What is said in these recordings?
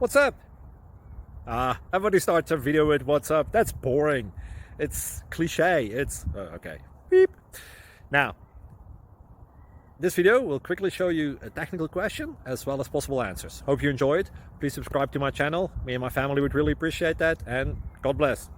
What's up? Everybody starts a video with what's up. That's boring. It's cliche. It's okay. Beep. Now, this video will quickly show you a technical question as well as possible answers. Hope you enjoyed. Please subscribe to my channel. Me and my family would really appreciate that, and God bless.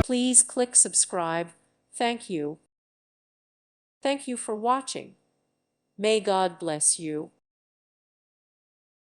Please click subscribe. Thank you. Thank you for watching. May God bless you.